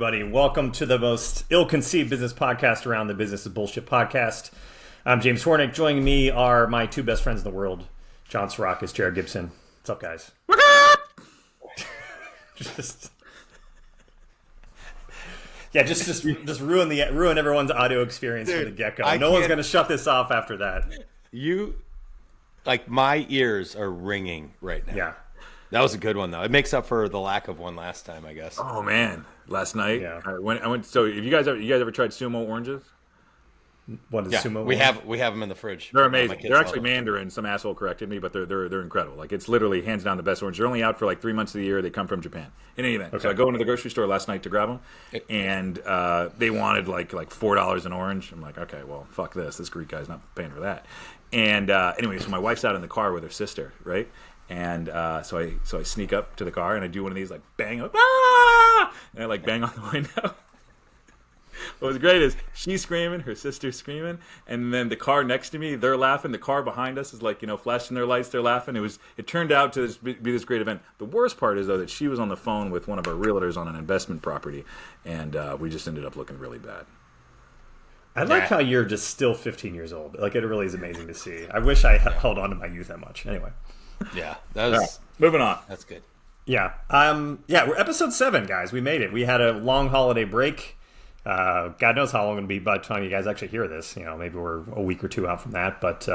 everybody. Welcome to the most ill-conceived business podcast around, the Business is Bullshit podcast. I'm James Hornick. Joining me are my two best friends in the world, John Sirakis, Jared Gibson. What's up, guys? just ruin everyone's audio experience from the get-go. No one's going to shut this off after that. My ears are ringing right now. Yeah. That was a good one, though. It makes up for the lack of one last time, I guess. Oh man, last night. Yeah. I went. So, have you guys ever tried Sumo oranges? What is Sumo? We have them in the fridge. They're amazing. They're actually Mandarin. Some asshole corrected me, but they're incredible. Like, it's literally hands down the best orange. They're only out for like 3 months of the year. They come from Japan. In any event, so I go into the grocery store last night to grab them, and they wanted like $4 an orange. I'm like, okay, well, fuck this. This Greek guy's not paying for that. And anyway, so my wife's out in the car with her sister, right? And so I sneak up to the car and I do one of these, like, bang, and I bang on the window. What was great is she's screaming, her sister's screaming, and then the car next to me, they're laughing. The car behind us is flashing their lights, they're laughing. It turned out to be this great event. The worst part is, though, that she was on the phone with one of our realtors on an investment property, and we just ended up looking really bad. I like how you're just still 15 years old. Like, it really is amazing to see. I wish I held on to my youth that much. Anyway. Yeah, that was... Right, moving on. That's good. Yeah. We're episode 7, guys. We made it. We had a long holiday break. God knows how long it'll be by the time you guys actually hear this. Maybe we're a week or two out from that. But,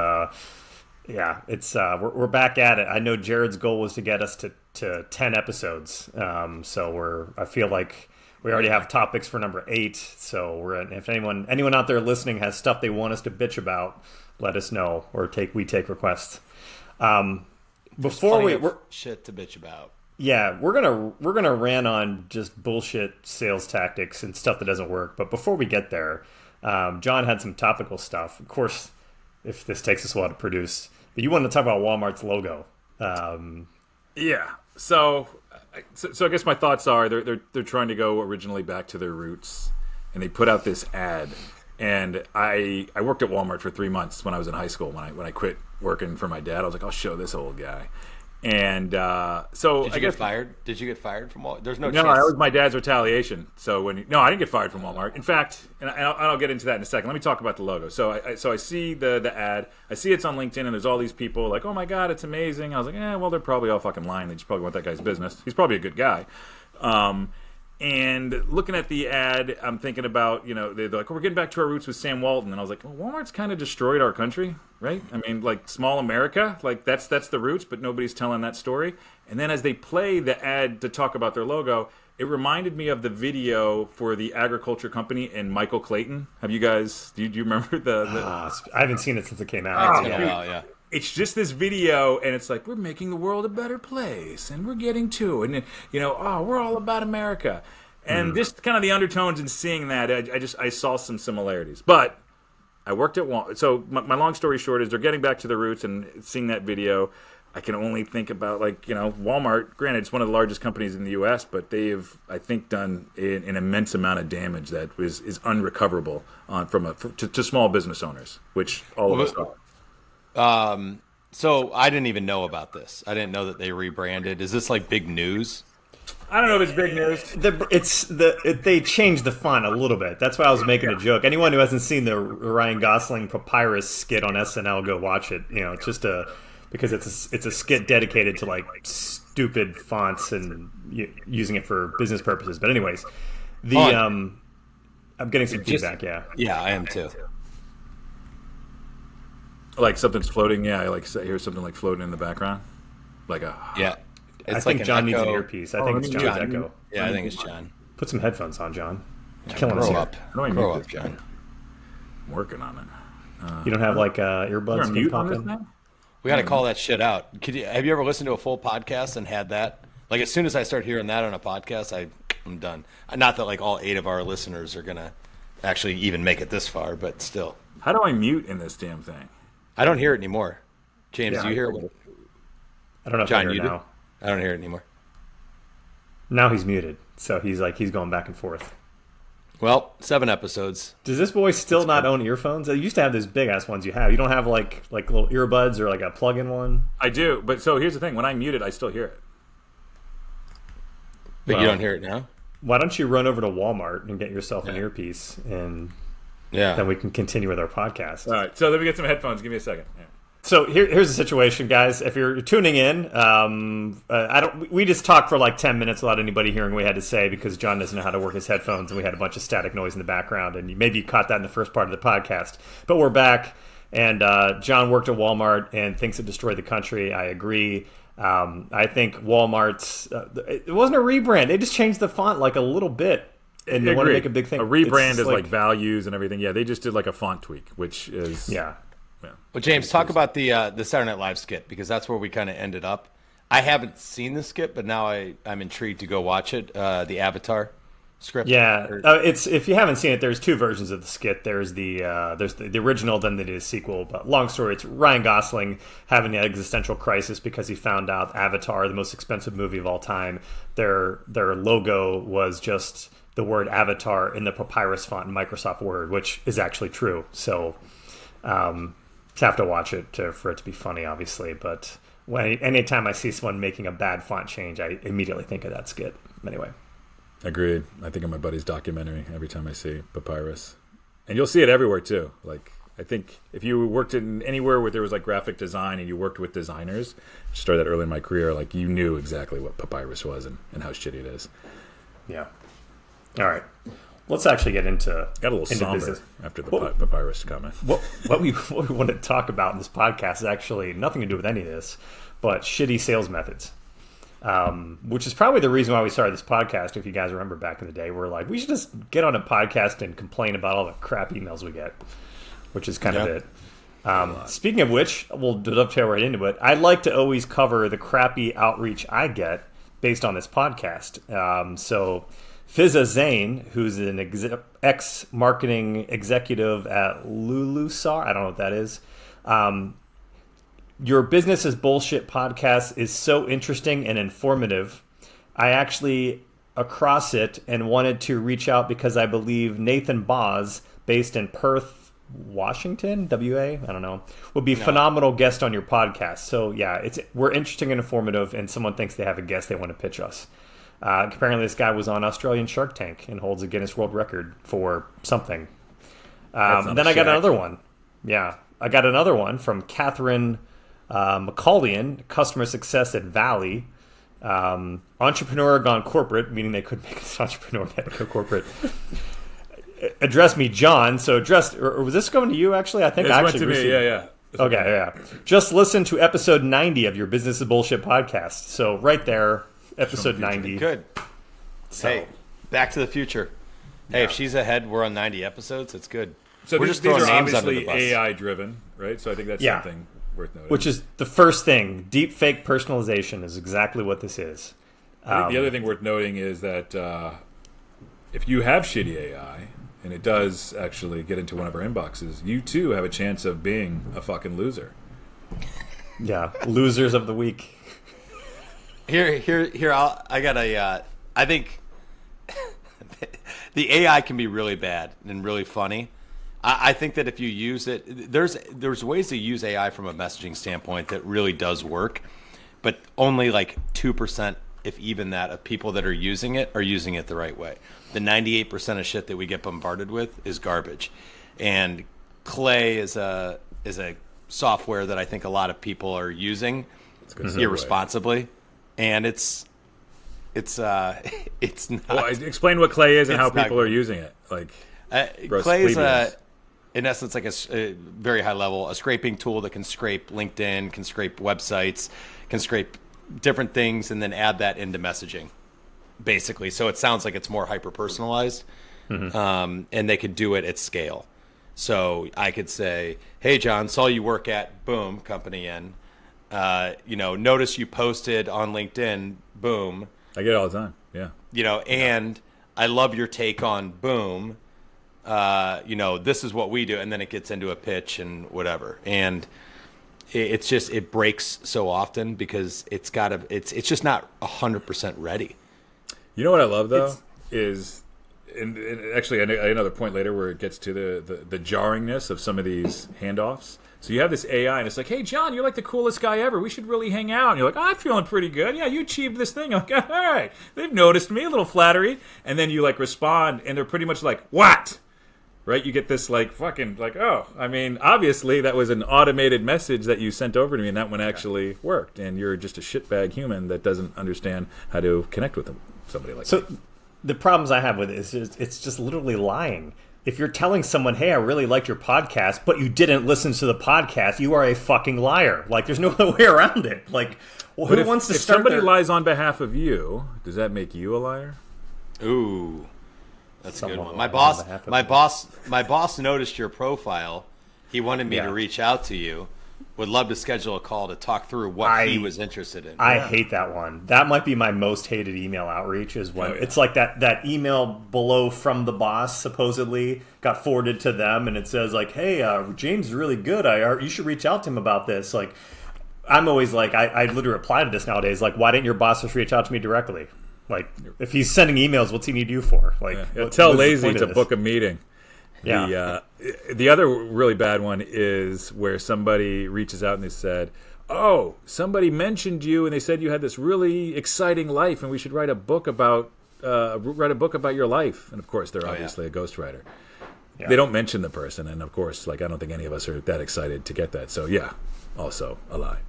it's we're back at it. I know Jared's goal was to get us to 10 episodes. So I feel like we already have topics for number 8. So if anyone out there listening has stuff they want us to bitch about, let us know, or we take requests. Before we're shit to bitch about. Yeah, we're gonna rant on just bullshit sales tactics and stuff that doesn't work. But before we get there, John had some topical stuff. Of course, if this takes us a while to produce, but you want to talk about Walmart's logo. Yeah. So I guess my thoughts are they're trying to go originally back to their roots, and they put out this ad. And I worked at Walmart for 3 months when I was in high school. When I quit working for my dad, I was like, I'll show this old guy. And so did you get fired? Did you get fired from Walmart? There's no chance. No, that was my dad's retaliation. So I didn't get fired from Walmart. In fact, and I'll get into that in a second. Let me talk about the logo. So I see the ad. I see it's on LinkedIn, and there's all these people like, oh my god, it's amazing. I was like, well, they're probably all fucking lying. They just probably want that guy's business. He's probably a good guy. And looking at the ad, I'm thinking about, they're like, we're getting back to our roots with Sam Walton. And I was like, well, Walmart's kind of destroyed our country, right? I mean, like, small America, like, that's the roots, but nobody's telling that story. And then as they play the ad to talk about their logo, it reminded me of the video for the agriculture company and Michael Clayton. Have you guys, do you remember I haven't seen it since it came out. Yeah. It's just this video, and it's like, we're making the world a better place, and we're getting to it, and we're all about America, and just kind of the undertones in seeing that, I saw some similarities. But I worked at Walmart, so my long story short is they're getting back to the roots, and seeing that video, I can only think about Walmart. Granted, it's one of the largest companies in the U.S., but they've, I think, done an immense amount of damage that is unrecoverable to small business owners, which all of us are. So I didn't even know about this. I didn't know that they rebranded. Is this like big news? I don't know if it's big news. They changed the font a little bit. That's why I was making a joke. Anyone who hasn't seen the Ryan Gosling Papyrus skit on SNL, go watch it. It's just because it's a skit dedicated to like stupid fonts and using it for business purposes. But anyways, I'm getting some feedback. Yeah, I am too. Like something's floating, I hear something like floating in the background, yeah. It's I think John needs an earpiece. I think it's John's echo. Yeah, I think it's John. Put some headphones on, John. You're killing us here. Grow up, John. I'm working on it. You don't have earbuds you can pop in? We got to call that shit out. Have you ever listened to a full podcast and had that? Like, as soon as I start hearing that on a podcast, I'm done. Not that all 8 of our listeners are gonna actually even make it this far, but still. How do I mute in this damn thing? I don't hear it anymore. James, do you hear it? I don't know if John, I hear you it now. I don't hear it anymore. Now he's muted, so he's going back and forth. Well, 7 episodes. Does this boy still not own earphones? I used to have those big ass ones you have. You don't have like little earbuds or like a plug-in one? I do, but so here's the thing: when I mute it, I still hear it. But you don't hear it now? why don't you run over to Walmart and get yourself an earpiece, and then we can continue with our podcast. All right, so let me get some headphones. Give me a second. Yeah. So here's the situation, guys. If you're tuning in, we just talked for like 10 minutes without anybody hearing what we had to say because John doesn't know how to work his headphones, and we had a bunch of static noise in the background, and maybe you caught that in the first part of the podcast. But we're back, and John worked at Walmart and thinks it destroyed the country. I agree. I think Walmart's it wasn't a rebrand. They just changed the font like a little bit, and they want to make a big thing. A rebrand is like values and everything. Yeah, they just did like a font tweak, which is yeah. Well, James, talk about the Saturday Night Live skit, because that's where we kind of ended up. I haven't seen the skit, but now I'm intrigued to go watch it. The Avatar script. Yeah, it's if you haven't seen it, there's two versions of the skit. There's the original, then the sequel. But long story, it's Ryan Gosling having an existential crisis because he found out Avatar, the most expensive movie of all time, their logo was just the word Avatar in the papyrus font in Microsoft Word, which is actually true. So. Have to watch it for it to be funny, obviously. But anytime I see someone making a bad font change, I immediately think of that skit. Anyway, agreed. I think of my buddy's documentary every time I see papyrus, and you'll see it everywhere too. Like I think if you worked in anywhere where there was like graphic design and you worked with designers, started that early in my career, like you knew exactly what papyrus was and how shitty it is. Yeah. All right. Let's actually get into got a little somber business. After the papyrus comment. What we want to talk about in this podcast is actually nothing to do with any of this, but shitty sales methods, which is probably the reason why we started this podcast. If you guys remember back in the day, we're like, we should just get on a podcast and complain about all the crap emails we get, which is kind of it. Speaking of which, we'll dovetail right into it. I like to always cover the crappy outreach I get based on this podcast. So Fizza Zane, who's an ex-marketing executive at Lulusar, I don't know what that is. Your Business is Bullshit podcast is so interesting and informative. I actually across it and wanted to reach out because I believe Nathan Boz, based in Perth, Washington, WA, I don't know, would be a phenomenal guest on your podcast. So yeah, we're interesting and informative, and someone thinks they have a guest they want to pitch us. Apparently this guy was on Australian Shark Tank and holds a Guinness World Record for something. Then I got another one. Yeah, I got another one from Catherine McCallion, customer success at Valley. Entrepreneur gone corporate, meaning they couldn't make an entrepreneur, they had to go corporate. Address me, John. So or was this going to you, actually? I think I actually went to me, yeah. Okay, yeah. Just listen to episode 90 of your Business is Bullshit podcast. So right there, episode 90. Good. So, hey, Back to the Future. Hey, if she's ahead, we're on 90 episodes. It's good. So we're just throwing names under the bus. AI driven, right? So I think that's something worth noting. Which is the first thing. Deep fake personalization is exactly what this is. I think the other thing worth noting is that if you have shitty AI, and it does actually get into one of our inboxes, you too have a chance of being a fucking loser. Yeah, losers of the week. I think the AI can be really bad and really funny. I think that if you use it, there's ways to use AI from a messaging standpoint that really does work, but only like 2%, if even that, of people that are using it the right way. The 98% of shit that we get bombarded with is garbage. And Clay is a software that I think a lot of people are using irresponsibly. And it's not. Well, explain what Clay is and how people are using it. Like Clay is in essence, like a very high level, a scraping tool that can scrape LinkedIn, can scrape websites, can scrape different things, and then add that into messaging, basically. So it sounds like it's more hyper personalized, and they could do it at scale. So I could say, "Hey, John, saw you work at boom company N. Notice you posted on LinkedIn, boom." I get it all the time. Yeah. And I love your take on boom. This is what we do, and then it gets into a pitch and whatever. And it breaks so often because it's just not 100% ready. You know what I love though is, and actually another point later where it gets to the jarringness of some of these handoffs. So you have this AI, and it's like, hey, John, you're like the coolest guy ever. We should really hang out. And you're like, I'm feeling pretty good. Yeah, you achieved this thing. I'm like, all right. They've noticed me, a little flattery. And then you, like, respond, and they're pretty much like, what? Right? You get this, like, fucking, like, oh. I mean, obviously, that was an automated message that you sent over to me, and that one actually worked. And you're just a shitbag human that doesn't understand how to connect with somebody like that. So the problems I have with it is it's just literally lying. If you're telling someone, hey, I really liked your podcast, but you didn't listen to the podcast, you are a fucking liar. Like, there's no other way around it. Like, well, who wants to start? If somebody lies on behalf of you, does that make you a liar? Ooh, that's a good one. My boss noticed your profile. He wanted me to reach out to you. Would love to schedule a call to talk through what he was interested in. I hate that one. That might be my most hated email outreach is when it's like that email below from the boss supposedly got forwarded to them, and it says like, hey, James is really good. You should reach out to him about this. Like, I'm always like, I literally reply to this nowadays. Like, why didn't your boss just reach out to me directly? Like, if he's sending emails, what's he need you for? Like, tell Lazy to book a meeting. Yeah. The other really bad one is where somebody reaches out and they said, oh, somebody mentioned you and they said you had this really exciting life and we should write a book about your life. And of course, they're obviously a ghostwriter. Yeah. They don't mention the person, and of course, like, I don't think any of us are that excited to get that. So yeah, also a lie.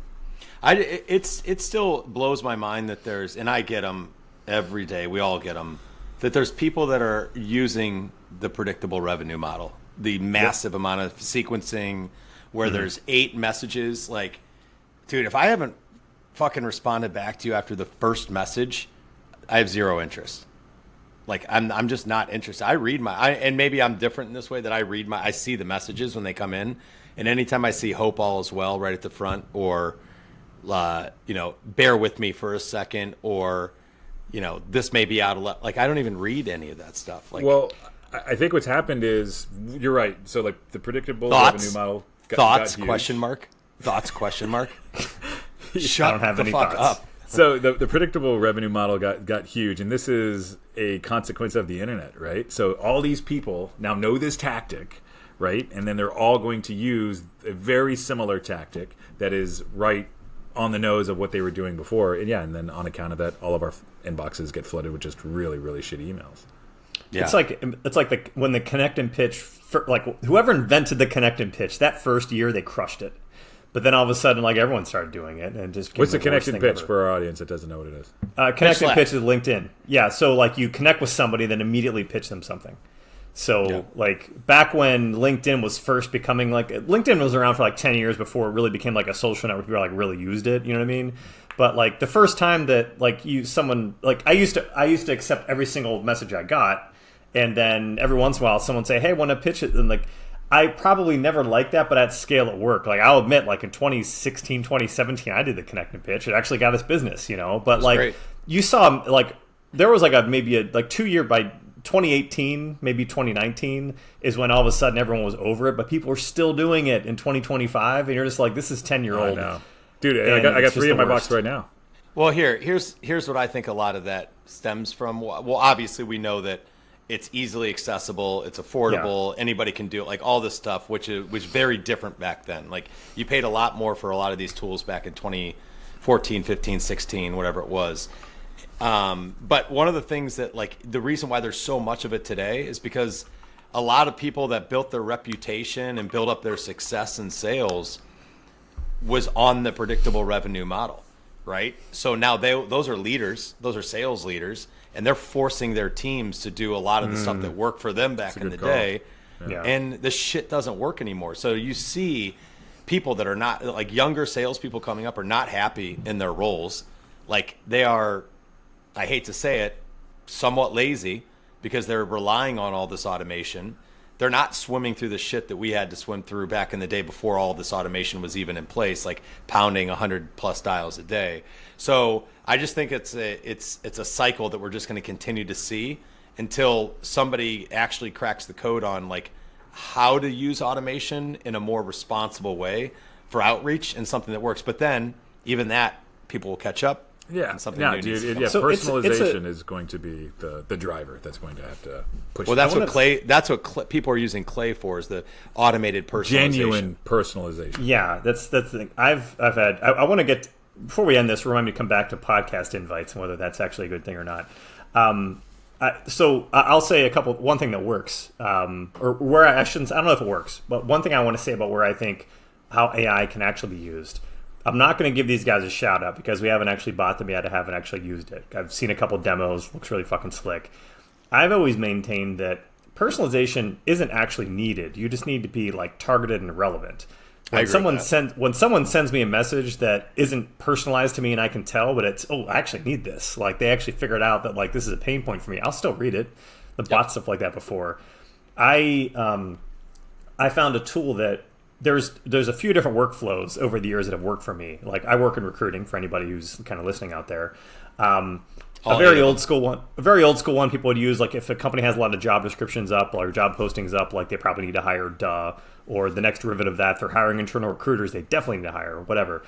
It still blows my mind that there's, and I get them every day. We all get them. That there's people that are using the predictable revenue model, the massive amount of sequencing where there's 8 messages. Like, dude, if I haven't fucking responded back to you after the first message, I have zero interest. Like, I'm just not interested. I read and maybe I'm different in this way that I see the messages when they come in. And anytime I see hope all is well right at the front, or, bear with me for a second, or, this may be out of like, I don't even read any of that stuff. Like, well, I think what's happened is, you're right. So, like, the predictable revenue model got huge. Question mark. Thoughts? Question mark. Shut I don't have the any fuck thoughts. up. So the predictable revenue model got huge, and this is a consequence of the internet, right? So all these people now know this tactic, right? And then they're all going to use a very similar tactic that is right on the nose of what they were doing before. And and then on account of that, all of our inboxes get flooded with just really, really shitty emails. Yeah. It's like when the connect and pitch, like, whoever invented the connect and pitch, that first year they crushed it. But then all of a sudden, like, everyone started doing it, and just what's the connect and pitch for our audience that doesn't know what it is? Connect and pitch is LinkedIn. Yeah, so like you connect with somebody, then immediately pitch them something. So like back when LinkedIn was first becoming like, LinkedIn was around for like 10 years before it really became like a social network. People like really used it. You know what I mean? But like the first time that like I used to accept every single message I got, and then every once in a while someone say, hey, want to pitch it? And like, I probably never liked that, but at scale at work. Like, I'll admit, like in 2016, 2017, I did the connect and pitch. It actually got us business, But like, great. You saw, like, there was like maybe a 2 year by 2018, maybe 2019 is when all of a sudden everyone was over it, but people were still doing it in 2025, and you're just like, this is 10-year-old. Dude, I got 3 in my box right now. Well, here's what I think a lot of that stems from. Well, obviously we know that it's easily accessible, it's affordable, anybody can do it, like all this stuff, which was very different back then. Like, you paid a lot more for a lot of these tools back in 2014, 15, 16, whatever it was. But one of the things that, like, the reason why there's so much of it today is because a lot of people that built their reputation and built up their success in sales was on the predictable revenue model, right? So now those are leaders, those are sales leaders, and they're forcing their teams to do a lot of the stuff that worked for them back in the day. Yeah. And this shit doesn't work anymore. So you see people that are not, like, younger salespeople coming up are not happy in their roles. Like, they are, I hate to say it, somewhat lazy because they're relying on all this automation. They're not swimming through the shit that we had to swim through back in the day before all this automation was even in place, like pounding 100+ dials a day. So I just think it's a cycle that we're just going to continue to see until somebody actually cracks the code on, like, how to use automation in a more responsible way for outreach and something that works. But then even that, people will catch up. Yeah, and something no, new needs dude. to come. Yeah, So personalization is going to be the driver that's going to have to push. Well, that's what people are using Clay for, is the automated personalization. Genuine personalization. Yeah, that's the thing. I've had. I want to get before we end this. Remind me to come back to podcast invites and whether that's actually a good thing or not. So I'll say one thing that works, or where I shouldn't. I don't know if it works, but one thing I want to say about where I think how AI can actually be used. I'm not going to give these guys a shout out because we haven't actually bought them yet. I haven't actually used it. I've seen a couple demos. Looks really fucking slick. I've always maintained that personalization isn't actually needed. You just need to be like targeted and relevant. When someone sends me a message that isn't personalized to me and I can tell, but it's I actually need this. Like they actually figured out that like this is a pain point for me. I'll still read it. The bought stuff like that before. I found a tool that there's a few different workflows over the years that have worked for me. Like I work in recruiting for anybody who's kind of listening out there. A very old school one people would use, like if a company has a lot of job descriptions up or job postings up, like they probably need to hire or the next derivative of that, they're hiring internal recruiters, they definitely need to hire or whatever.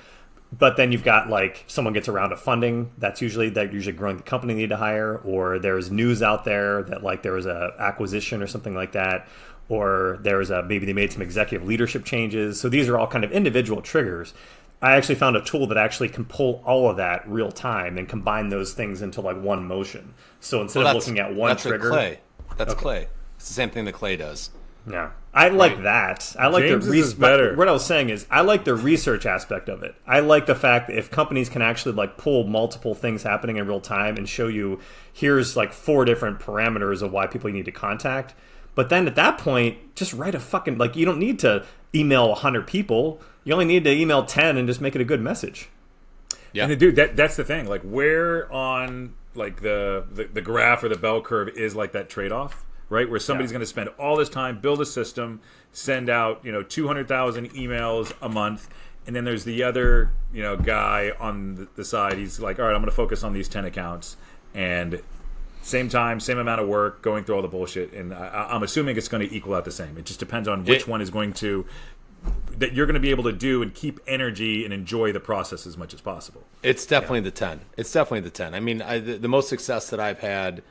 But then you've got like someone gets a round of funding, that's usually growing the company need to hire, or there's news out there that like there was a acquisition or something like that, or there's maybe they made some executive leadership changes. So these are all kind of individual triggers. I actually found a tool that actually can pull all of that real time and combine those things into like one motion. So instead of looking at one trigger, that's Clay. It's the same thing that Clay does. Yeah, I like that. I like James is better. What I was saying is, I like the research aspect of it. I like the fact that if companies can actually like pull multiple things happening in real time and show you, here's like 4 different parameters of why people you need to contact. But then at that point, just write a fucking, like, you don't need to email 100 people. You only need to email 10 and just make it a good message. Yeah, and dude, that's the thing. Like, where on like the graph or the bell curve is like that trade off, right? Where somebody's going to spend all this time, build a system, send out 200,000 emails a month, and then there's the other guy on the side. He's like, all right, I'm going to focus on these 10 accounts, and same time, same amount of work, going through all the bullshit, and I'm assuming it's going to equal out the same. It just depends on which one is going to that you're going to be able to do and keep energy and enjoy the process as much as possible. It's definitely the 10. It's definitely the 10. I mean, the most success that I've had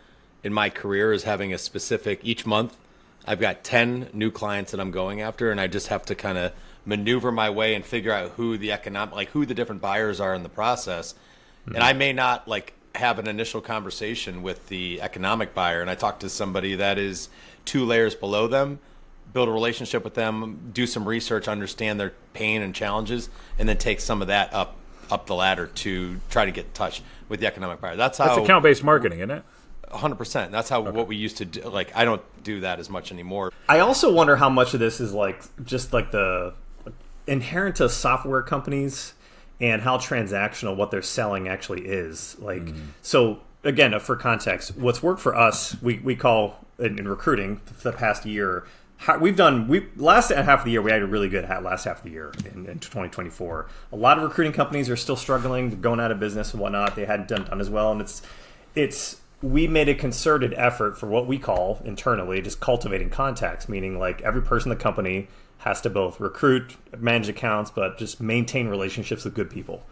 in my career is having a specific, each month, I've got 10 new clients that I'm going after, and I just have to kind of maneuver my way and figure out who the different buyers are in the process. Mm-hmm. And I may not have an initial conversation with the economic buyer, and I talk to somebody that is 2 layers below them, build a relationship with them, do some research, understand their pain and challenges, and then take some of that up the ladder to try to get in touch with the economic buyer. That's account-based marketing, isn't it? 100%. That's how what we used to do. Like, I don't do that as much anymore. I also wonder how much of this is just the inherent to software companies and how transactional what they're selling actually is. So again, for context, what's worked for us, we call in recruiting for the past year. Last half of the year, we had a really good last half of the year in 2024. A lot of recruiting companies are still struggling, going out of business and whatnot. They hadn't done as well, and we made a concerted effort for what we call internally just cultivating contacts, meaning like every person in the company has to both recruit, manage accounts, but just maintain relationships with good people.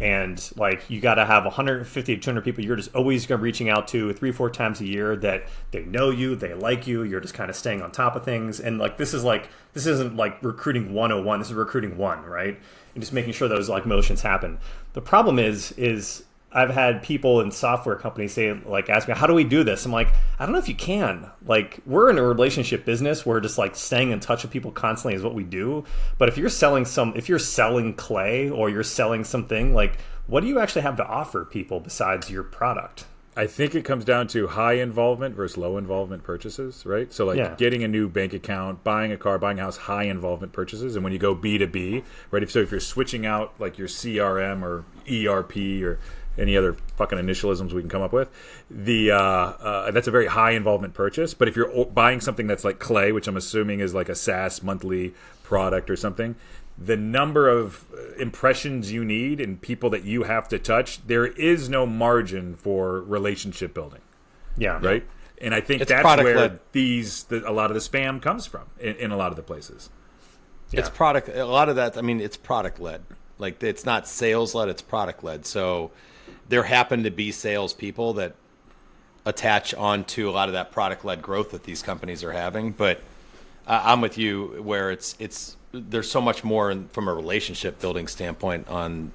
And like you got to have 150 to 200 people you're just always going to be reaching out to 3-4 times a year that they know you, they like you, you're just kind of staying on top of things. And like this isn't like recruiting 101, this is recruiting 1, right? And just making sure those like motions happen. The problem is I've had people in software companies ask me, how do we do this? I'm like, I don't know if you can. Like, we're in a relationship business where just like staying in touch with people constantly is what we do. But if you're selling clay or you're selling something, like, what do you actually have to offer people besides your product? I think it comes down to high involvement versus low involvement purchases, right? So getting a new bank account, buying a car, buying a house, high involvement purchases. And when you go B2B, right? If you're switching out like your CRM or ERP or any other fucking initialisms we can come up with, that's a very high involvement purchase. But if you're buying something that's like clay, which I'm assuming is like a SaaS monthly product or something, the number of impressions you need and people that you have to touch, there is no margin for relationship building. Yeah. Right? And I think that's where a lot of the spam comes from in a lot of the places. Yeah. It's product. A lot of that, I mean, it's product led. Like, it's not sales led, it's product led. So there happen to be salespeople that attach onto a lot of that product-led growth that these companies are having. But I'm with you where there's so much more from a relationship building standpoint on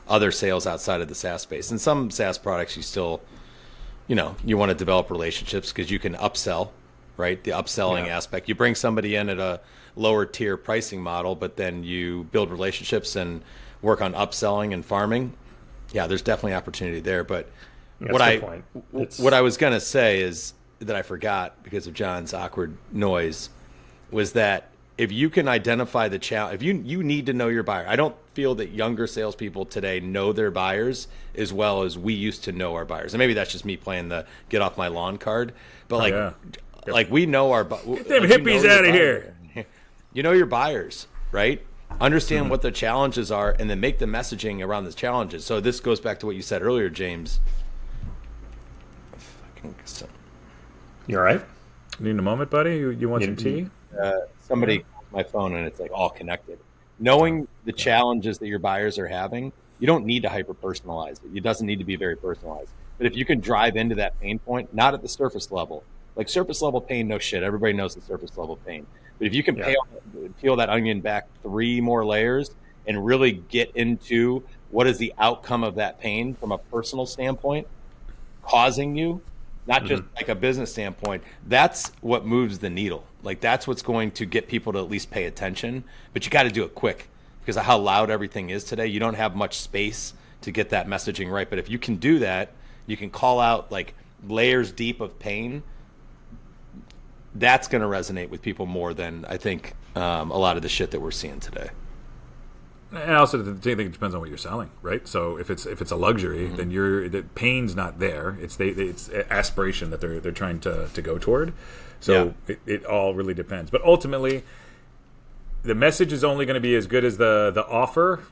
other sales outside of the SaaS space. And some SaaS products you still, you want to develop relationships because you can upsell, right? The upselling aspect. You bring somebody in at a lower tier pricing model, but then you build relationships and work on upselling and farming. Yeah, there's definitely opportunity there. But what I was going to say is that I forgot because of John's awkward noise was that if you can identify the challenge, if you need to know your buyer. I don't feel that younger salespeople today know their buyers as well as we used to know our buyers. And maybe that's just me playing the get off my lawn card. But like we know our get them hippies out of here. You know your buyers, right? Understand what their challenges are, and then make the messaging around the challenges. So this goes back to what you said earlier, James. You all right? Need a moment, buddy? You want some tea? Somebody called my phone, and it's like all connected. Knowing the challenges that your buyers are having, you don't need to hyper-personalize it. It doesn't need to be very personalized. But if you can drive into that pain point, not at the surface level. Like surface level pain, no shit. Everybody knows the surface level pain. But if you can peel that onion back 3 more layers and really get into what is the outcome of that pain from a personal standpoint causing you, not just like a business standpoint, that's what moves the needle. Like that's what's going to get people to at least pay attention. But you got to do it quick because of how loud everything is today. You don't have much space to get that messaging right. But if you can do that, you can call out like layers deep of pain. That's going to resonate with people more than I think a lot of the shit that we're seeing today. And also, the thing it depends on what you're selling, right? So if it's a luxury, then the pain's not there. It's aspiration that they're trying to go toward. So it all really depends. But ultimately, the message is only going to be as good as the offer,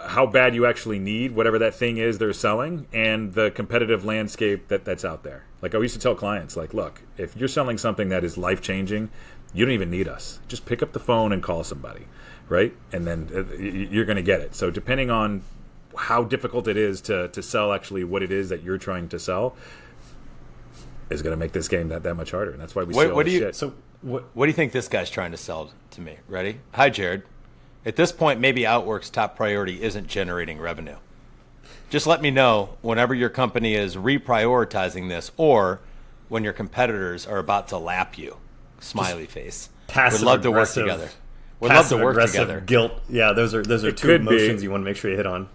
how bad you actually need whatever that thing is they're selling, and the competitive landscape that's out there. Like I used to tell clients, like, look, if you're selling something that is life-changing, you don't even need us. Just pick up the phone and call somebody, right? And then you're going to get it. So depending on how difficult it is to sell actually what it is that you're trying to sell is going to make this game that much harder. And that's why we see all this shit. So what do you think this guy's trying to sell to me? Ready? Hi, Jared. At this point, maybe Outwork's top priority isn't generating revenue. Just let me know whenever your company is reprioritizing this or when your competitors are about to lap you. Smiley face. Passive We'd love to work aggressive- together. We'd love to work aggressive together. Guilt. Yeah, those are It two could be. emotions you want to make sure you hit on.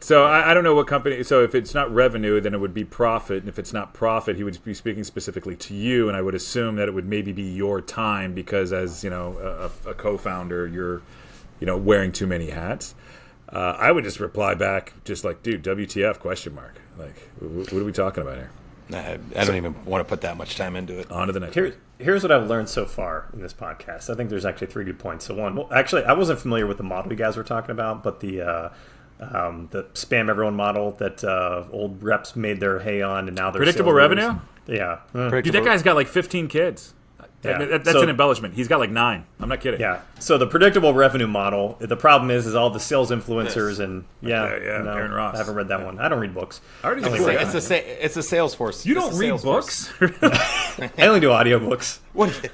So I don't know what company. So if it's not revenue, then it would be profit. And if it's not profit, he would be speaking specifically to you. And I would assume that it would maybe be your time because, as a co-founder, you're, wearing too many hats. I would just reply back, just like, dude, WTF? Question mark. Like, what are we talking about here? I don't even want to put that much time into it. On to the next. Here's what I've learned so far in this podcast. I think there's actually 3 good points. So one, actually, I wasn't familiar with the model you guys were talking about, but the spam everyone model that old reps made their hay on, and now they're Predictable sales leaders. revenue? Yeah. Dude, that guy's got like 15 kids. Yeah. That's an embellishment. He's got like 9. I'm not kidding. Yeah. So the predictable revenue model, the problem is all the sales influencers and Aaron Ross. I haven't read that one. I don't read books. It's It's a Salesforce. You don't read books? I only do audiobooks.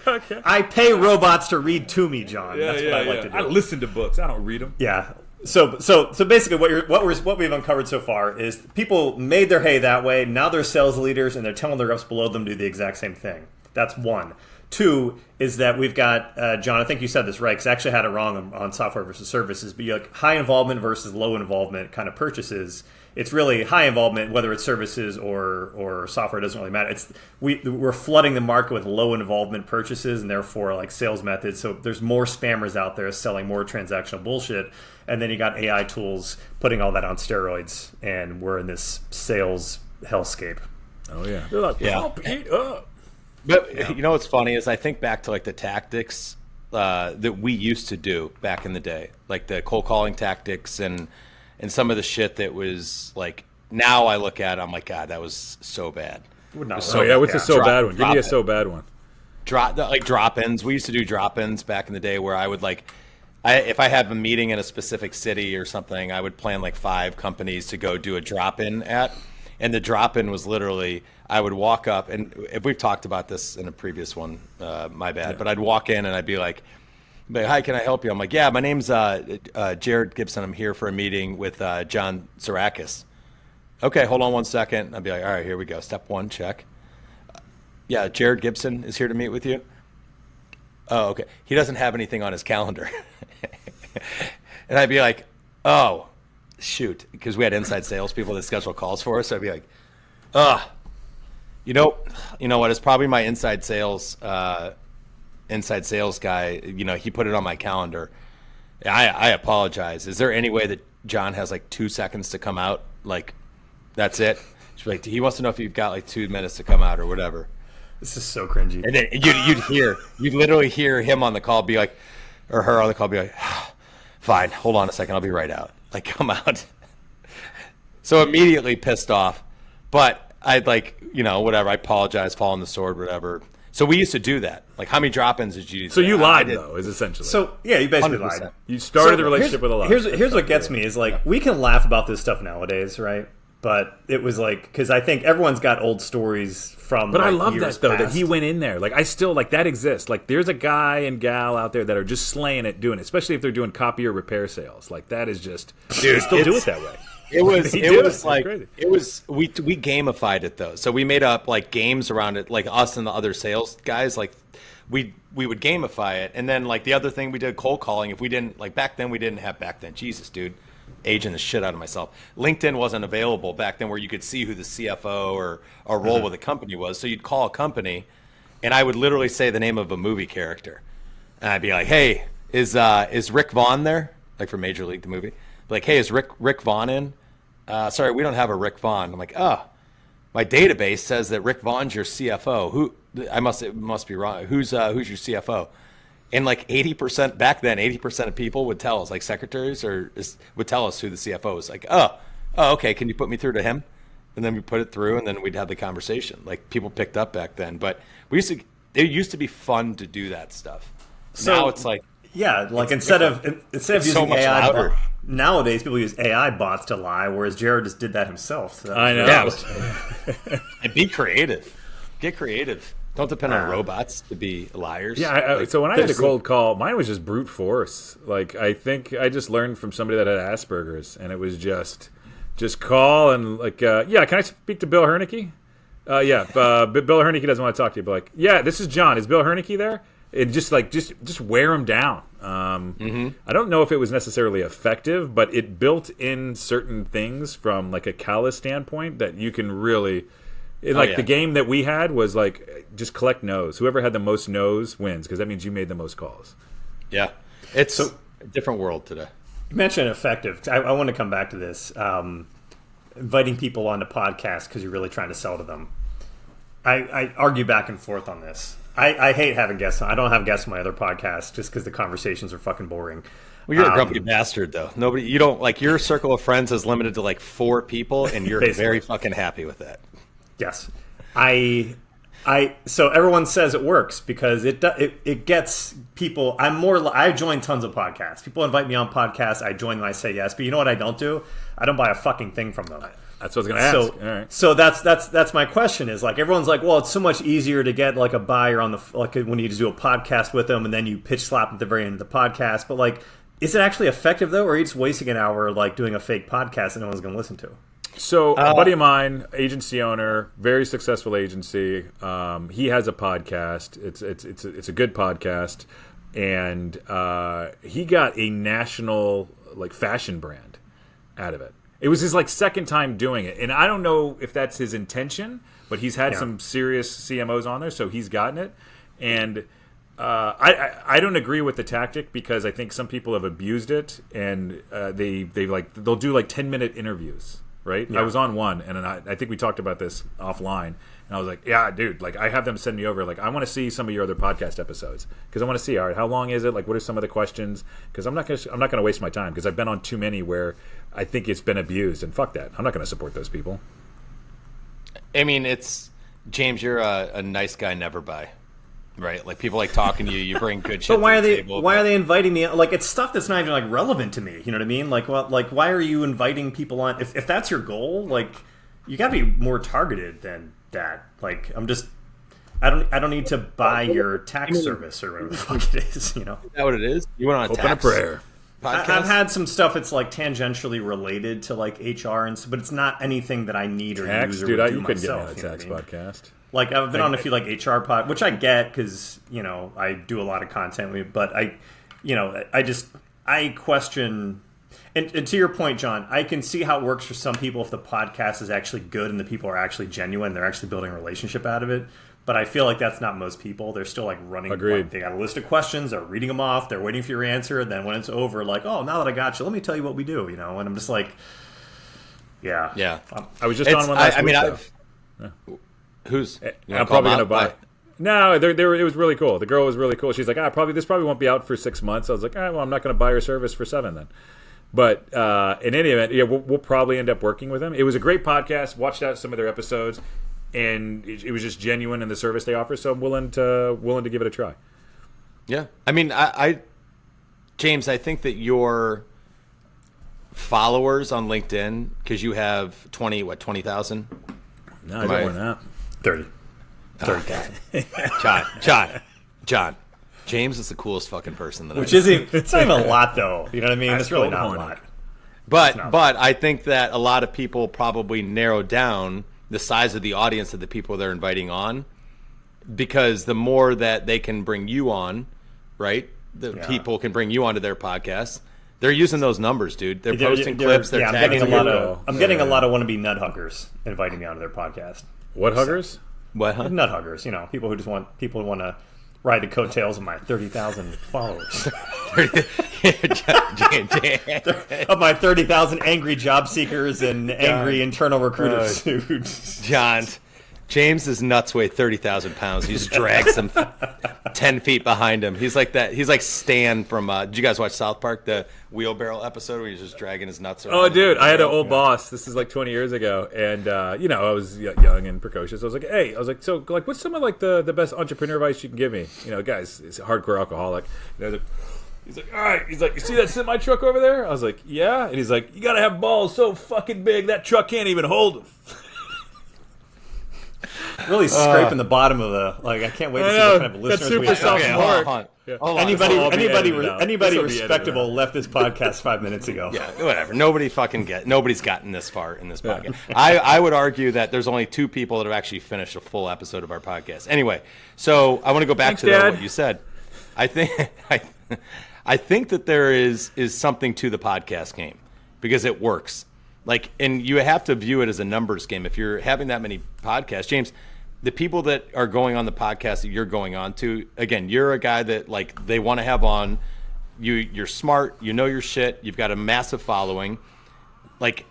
Okay. I pay robots to read to me, John. That's what I like to do. I listen to books. I don't read them. Yeah. So basically, what we've uncovered so far is people made their hay that way. Now they're sales leaders, and they're telling their reps below them to do the exact same thing. That's one. 2 is that we've got John. I think you said this right because I actually had it wrong on software versus services. But you like high involvement versus low involvement kind of purchases. It's really high involvement, whether it's services or software. It doesn't really matter. We're flooding the market with low involvement purchases and therefore like sales methods. So there's more spammers out there selling more transactional bullshit. And then you got AI tools putting all that on steroids, and we're in this sales hellscape. Oh yeah, they're like pump it up. But you know what's funny is I think back to like the tactics that we used to do back in the day, like the cold calling tactics and some of the shit that was like. Now I look at it, I'm like, God, that was so bad. What's a so bad one? Give me a so bad one. Drop-ins. We used to do drop-ins back in the day where I would if I had a meeting in a specific city or something, I would plan like 5 companies to go do a drop-in at. And the drop-in was literally, I would walk up, and if we've talked about this in a previous one, my bad, but I'd walk in and I'd be like, hi, can I help you? I'm like, yeah, my name's Jared Gibson. I'm here for a meeting with John Zarakis. Okay, hold on one second. I'd be like, all right, here we go. Step one, check. Yeah, Jared Gibson is here to meet with you. Oh, okay. He doesn't have anything on his calendar. And I'd be like, oh, shoot. Because we had inside sales people that schedule calls for us. So I'd be like, you know what? It's probably my inside sales guy. You know, he put it on my calendar. I apologize. Is there any way that John has like 2 seconds to come out? Like, that's it? She's like, he wants to know if you've got like 2 minutes to come out or whatever. This is so cringy. And then you'd literally hear him on the call be like, or her on the call be like, fine, hold on a second, I'll be right out. Like, come out. So immediately pissed off. But I'd like, you know, whatever, I apologize, fall on the sword, whatever. So we used to do that. Like, how many drop-ins did you do? So you lied, though, is essentially. So, yeah, you basically 100%. lied. You started the relationship with a lie. Here's what gets me is, like, we can laugh about this stuff nowadays, right? But it was like, because I think everyone's got old stories from. But like, I love years that, though, past. that he went in there. Like, I still, like, that exists. Like, there's a guy and gal out there that are just slaying it, doing it, especially if they're doing copy or repair sales. Like, that is just. Dude, they still do it that way. It was like, crazy. we gamified it, though. So we made up, like, games around it, like us and the other sales guys. Like, we would gamify it. And then, like, the other thing we did, cold calling. If we didn't, like, back then, Jesus, dude. Aging the shit out of myself. LinkedIn wasn't available back then where you could see who the CFO or role with the company was. So you'd call a company, and I would literally say the name of a movie character. And I'd be like, hey, is Rick Vaughn there? Like from Major League, the movie. Like, hey, is Rick Vaughn in? Sorry, we don't have a Rick Vaughn. I'm like, oh, my database says that Rick Vaughn's your CFO. It must be wrong. Who's your CFO? And like 80% back then, 80% of people would tell us, like secretaries would tell us who the CFO was. Like, oh, okay, can you put me through to him? And then we put it through, and then we'd have the conversation. Like, people picked up back then, but it used to be for to do that stuff. So now it's like, yeah, like instead of using so much AI louder. Nowadays people use AI bots to lie, whereas Jared just did that himself. So I know. Yeah. And be creative. Get creative. Don't depend on robots to be liars. Yeah, so when I had a cold call, mine was just brute force. Like, I think I just learned from somebody that had Asperger's, and it was just call and like, yeah, can I speak to Bill Hernicky? Bill Hernicky doesn't want to talk to you. But like, yeah, this is John. Is Bill Hernicky there? And just wear him down. I don't know if it was necessarily effective, but it built in certain things from like a callous standpoint that you can really. The game that we had was like just collect no's. Whoever had the most no's wins, because that means you made the most calls. Yeah, it's a different world today. You mentioned effective. I want to come back to this. Inviting people onto podcasts because you're really trying to sell to them. I argue back and forth on this. I hate having guests on. I don't have guests on my other podcasts just because the conversations are fucking boring. Well, you're a grumpy bastard, though. You don't like your circle of friends is limited to like 4 people, and you're very fucking happy with that. Yes, so everyone says it works because it gets people. I join tons of podcasts. People invite me on podcasts. I join them. I say yes, but you know what I don't do? I don't buy a fucking thing from them. That's what I was going to ask. All right. So that's my question. Is like everyone's like, well, it's so much easier to get like a buyer on the like when you just do a podcast with them and then you pitch slap at the very end of the podcast. But like, is it actually effective though, or are you just wasting an hour like doing a fake podcast that no one's going to listen to? So a buddy of mine, agency owner, very successful agency. He has a podcast. It's a good podcast, and he got a national like fashion brand out of it. It was his like second time doing it, and I don't know if that's his intention, but he's had some serious CMOs on there, so he's gotten it. And I don't agree with the tactic because I think some people have abused it, and they'll do like 10-minute interviews. Right? Yeah. I was on one, and I think we talked about this offline, and I was like, yeah, dude, like I have them send me over, like I want to see some of your other podcast episodes because I want to see, all right, how long is it? Like, what are some of the questions? Because I'm not gonna waste my time because I've been on too many where I think it's been abused, and fuck that, I'm not gonna support those people. I mean, it's James, you're a nice guy, never buy. Right, like people like talking to you. You bring good shit. But why to are the they? table, why are they inviting me? Like it's stuff that's not even like relevant to me. You know what I mean? Like, well, like why are you inviting people on? If that's your goal, like you got to be more targeted than that. Like, I don't need to buy your tax service or whatever the fuck it is. You know, Is that what it is? You went on a Open tax a prayer. podcast? I've had some stuff that's like tangentially related to like HR but it's not anything that I need or Tax, use or dude, would do you couldn't get me on myself. a You know tax what I mean? podcast. Like I've been on a few like HR pod, which I get because you know I do a lot of content, but I question. And to your point, John, I can see how it works for some people if the podcast is actually good and the people are actually genuine, they're actually building a relationship out of it. But I feel like that's not most people. They're still like running. Agreed. Like, they got a list of questions. They're reading them off. They're waiting for your answer. And then when it's over, like, oh, now that I got you, let me tell you what we do. You know, and I'm just like, yeah, Yeah. I was just on one last week. Who's? I'm probably gonna buy. No, it was really cool. The girl was really cool. She's like, this probably won't be out for 6 months. I was like, all right, well, I'm not going to buy her service for 7 then. But in any event, yeah, we'll probably end up working with them. It was a great podcast. Watched out some of their episodes, and it was just genuine in the service they offer. So I'm willing to give it a try. Yeah, I mean, James, I think that your followers on LinkedIn, because you have 20,000. No, I don't want that. 30,000. John, James is the coolest fucking person that Which isn't, it's not even a lot though. You know what I mean? It's really not a lot. But I think that a lot of people probably narrow down the size of the audience of the people they're inviting on, because the more that they can bring you on, right? People can bring you onto their podcast. They're using those numbers, dude. They're posting clips. They're tagging I'm getting a lot of wannabe nut huggers inviting me onto their podcast. What huggers? What? Huh? Nut huggers, you know, people who want to ride the coattails of my 30,000 followers. Of my 30,000 angry job seekers and angry internal recruiters. John, James's nuts weigh 30,000 pounds. He just drags them 10 feet behind him. He's like that. He's like Stan from. Did you guys watch South Park, the wheelbarrow episode where he's just dragging his nuts around? Oh, dude, I had an old boss. This is like 20 years ago, and I was young and precocious. I was like, hey, so like, what's some of like the best entrepreneur advice you can give me? You know, guys, he's a hardcore alcoholic. He's like, all right. He's like, you see that semi truck over there? I was like, yeah. And he's like, you gotta have balls so fucking big that truck can't even hold them. Really scraping the bottom of the like. I can't wait to see what kind of listeners we have. Anybody respectable left this podcast 5 minutes ago. Yeah, whatever. Nobody's gotten this far in this podcast. I would argue that there's only 2 people that have actually finished a full episode of our podcast. Anyway, so I want to go back to what you said. I think that there is something to the podcast game because it works. Like, and you have to view it as a numbers game. If you're having that many podcasts, James, the people that are going on the podcast that you're going on to, again, you're a guy that like they want to have on. You're smart. You know your shit. You've got a massive following. Like,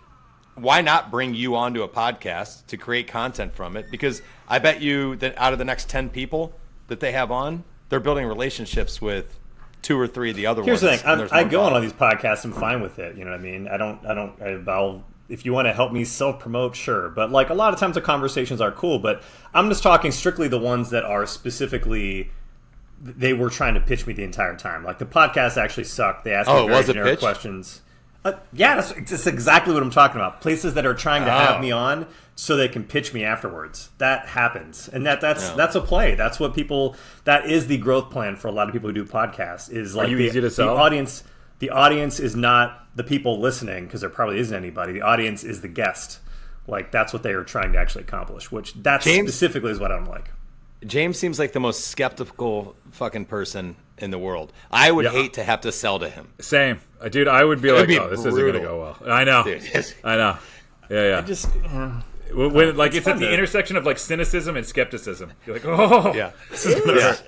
why not bring you onto a podcast to create content from it? Because I bet you that out of the next 10 people that they have on, they're building relationships with 2 or 3 of the other ones. Here's the thing. I go on all these. these podcasts. I'm fine with it. You know what I mean? I'll if you want to help me self-promote, sure. But like a lot of times the conversations are cool, but I'm just talking strictly the ones that are specifically they were trying to pitch me the entire time. Like the podcast actually sucked. They asked me very generic questions. Yeah, that's exactly what I'm talking about. Places that are trying to have me on so they can pitch me afterwards. That happens, and that's a play. That's what people. That is the growth plan for a lot of people who do podcasts. Is like easy to sell? The audience is not the people listening because there probably isn't anybody. The audience is the guest. Like that's what they are trying to actually accomplish. Which specifically is what I'm like. James seems like the most skeptical fucking person in the world. I would hate to have to sell to him. Same. Dude, I would be like, this isn't going to go well. I know. Dude, I know. Yeah. I just... when like it's at the intersection of like cynicism and skepticism. You're like, oh, yeah. This is gonna hurt.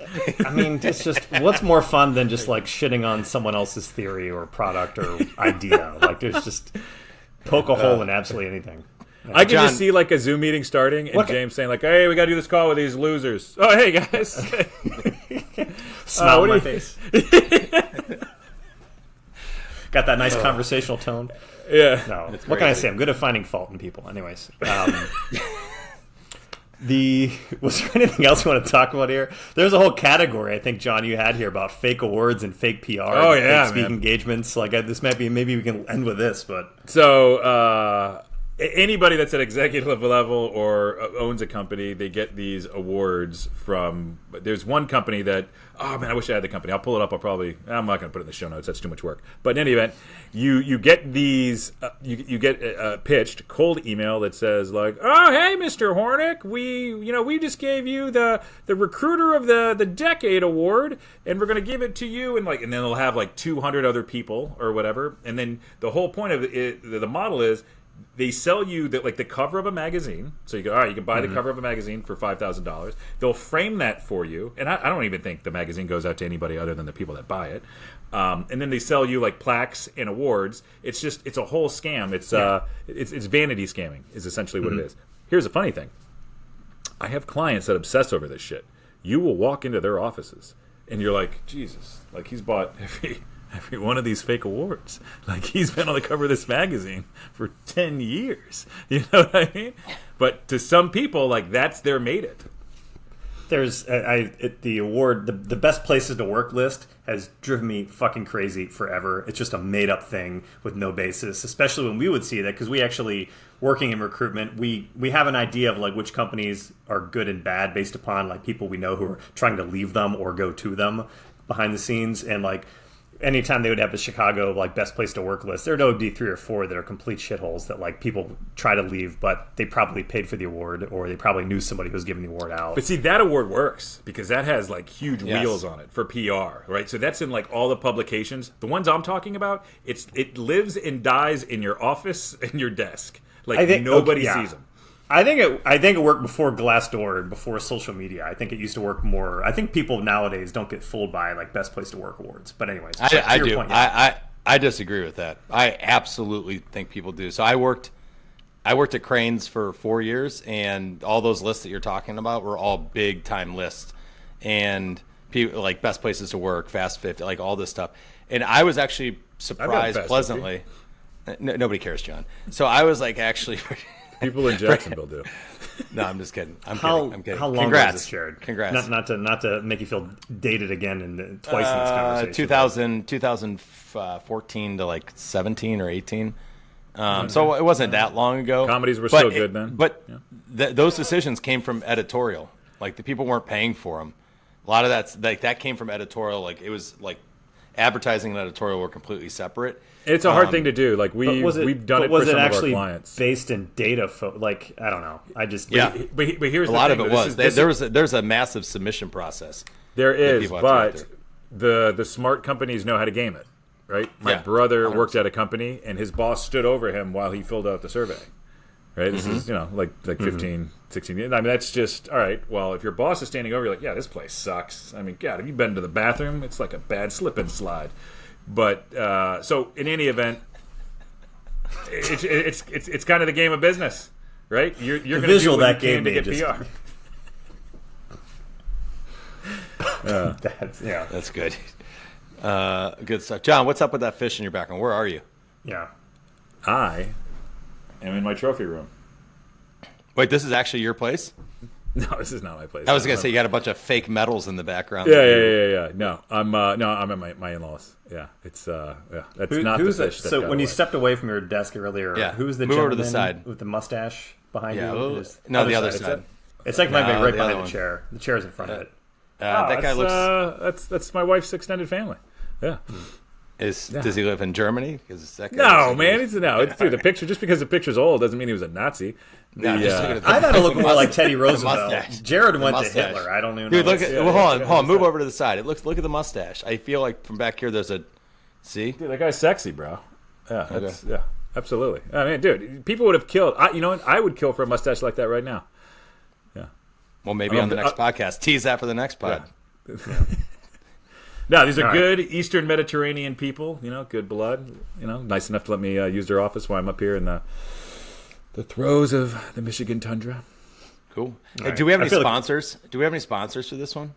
I mean, it's just, what's more fun than just like shitting on someone else's theory or product or idea? Like there's just poke a hole in absolutely anything. I can just see like a Zoom meeting starting and James saying like, "Hey, we got to do this call with these losers." Oh, hey guys, smile on my face. Got that nice conversational tone. Yeah. No, what can I say? I'm good at finding fault in people. Anyways, was there anything else you want to talk about here? There's a whole category I think, John, you had here about fake awards and fake PR. Oh and yeah, fake speaking engagements. Like this might be. Maybe we can end with this, but so. Anybody that's at executive level or owns a company, they get these awards from. There's one company that, oh man, I wish I had the company. I'll pull it up. I'm not going to put it in the show notes. That's too much work. But in any event, you get these. You get a pitched cold email that says like, oh hey, Mr. Hornick, we just gave you the Recruiter of the Decade award, and we're going to give it to you, and then they'll have like 200 other people or whatever, and then the whole point of it, the model is. They sell you the cover of a magazine. So you go, all right, you can buy the cover of a magazine for $5,000. They'll frame that for you. And I don't even think the magazine goes out to anybody other than the people that buy it. And then they sell you like plaques and awards. It's a whole scam. It's vanity scamming is essentially what it is. Here's the funny thing. I have clients that obsess over this shit. You will walk into their offices and you're like, Jesus, like he's bought every one of these fake awards. Like he's been on the cover of this magazine for 10 years. You know what I mean? But to some people, like that's their made it. There's the award, the best places to work list has driven me fucking crazy forever. It's just a made up thing with no basis, especially when we would see that because we actually working in recruitment, we have an idea of like which companies are good and bad based upon like people we know who are trying to leave them or go to them behind the scenes. And like anytime they would have the Chicago like best place to work list, there would be 3 or 4 that are complete shitholes that like people try to leave, but they probably paid for the award or they probably knew somebody who was giving the award out. But see, that award works because that has like huge wheels on it for PR, right? So that's in like all the publications. The ones I'm talking about, it lives and dies in your office and your desk. Like nobody sees them. I think it worked before Glassdoor, before social media. I think it used to work more. I think people nowadays don't get fooled by like best place to work awards. But anyways, I do. Point, yeah. I disagree with that. I absolutely think people do. So I worked at Cranes for 4 years, and all those lists that you're talking about were all big time lists, and people like best places to work, Fast 50, like all this stuff. And I was actually surprised pleasantly. Nobody cares, John. So I was like actually. People in Jacksonville do. No, I'm just kidding. I'm kidding. How long Congrats. was this, Jared? Congrats. Not to make you feel dated again and twice in this conversation. 2014 to like 17 or 18. So it wasn't that long ago. Comedies were still good then. But those decisions came from editorial. Like the people weren't paying for them. A lot of that came from editorial. Like it was like advertising and editorial were completely separate. It's a hard thing to do. Like we've done it for some of our clients. Based in data? Like I don't know. I just But here's a lot of it was there's a massive submission process. There is, but the smart companies know how to game it, right? My brother 100%. Worked at a company, and his boss stood over him while he filled out the survey. Right? This is like 15, 16 years. I mean, that's just all right. Well, if your boss is standing over, you're like, yeah, this place sucks. I mean, God, have you been to the bathroom? It's like a bad slip and slide. But so in any event, it's kind of the game of business, right? You're going to do what you can to get PR. That's good. Good stuff, John. What's up with that fish in your background? Where are you? Yeah, I am in my trophy room. Wait, this is actually your place? No, this is not my place. I was gonna say you got a bunch of fake medals in the background. Yeah. No, I'm at my in-laws. Yeah, it's That's not the fish. So when you stepped away from your desk earlier, who's the gentleman to the side with the mustache behind you? No, the other side. It's like right behind the chair. The chair's in front of it. That guy looks. That's my wife's extended family. Yeah. Does he live in Germany? No, man. It's the picture. Just because the picture's old doesn't mean he was a Nazi. I thought it looked more like Teddy Roosevelt. Jared went to Hitler. I don't even know. Dude, hold on. Move over to the side. Look at the mustache. I feel like from back here there's a. See? Dude, that guy's sexy, bro. Yeah, absolutely. I mean, dude, people would have killed. You know what? I would kill for a mustache like that right now. Yeah. Well, maybe on the next podcast. Tease that for the next pod. Yeah. No, these are good Eastern Mediterranean people. Good blood. Nice enough to let me use their office while I'm up here in the throes of the Michigan tundra. Cool. Hey, do we have any sponsors? Do we have any sponsors for this one?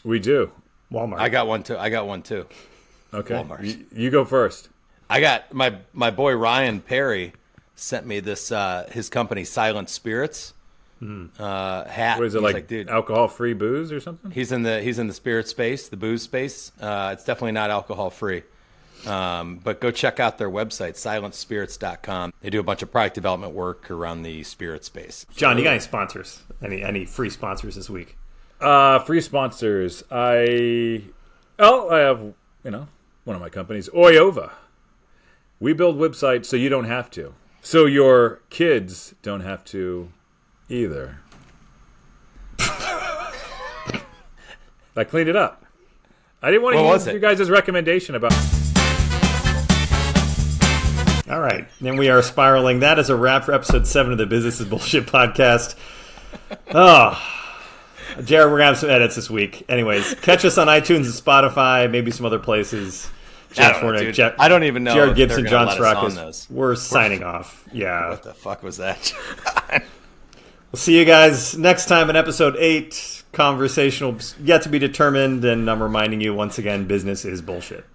We do. Walmart. I got one too. Okay. Walmart. You go first. I got my boy Ryan Perry sent me this his company Silent Spirits. Hat. What is it, like dude, alcohol-free booze or something? He's in the spirit space, the booze space. It's definitely not alcohol-free. But go check out their website, silentspirits.com. They do a bunch of product development work around the spirit space. John, you got any sponsors? Any free sponsors this week? Free sponsors. I have, one of my companies, Oyova. We build websites so you don't have to. So your kids don't have to either. I cleaned it up. I didn't want to use your guys' recommendation about... All right. Then we are spiraling. That is a wrap for episode 7 of the Business is Bullshit podcast. Oh, Jared, we're going to have some edits this week. Anyways, catch us on iTunes and Spotify, maybe some other places. I don't even know. Jared Gibson, John Strakas. We're signing off. Yeah. What the fuck was that? We'll see you guys next time in episode 8. Conversational yet to be determined. And I'm reminding you once again, business is bullshit.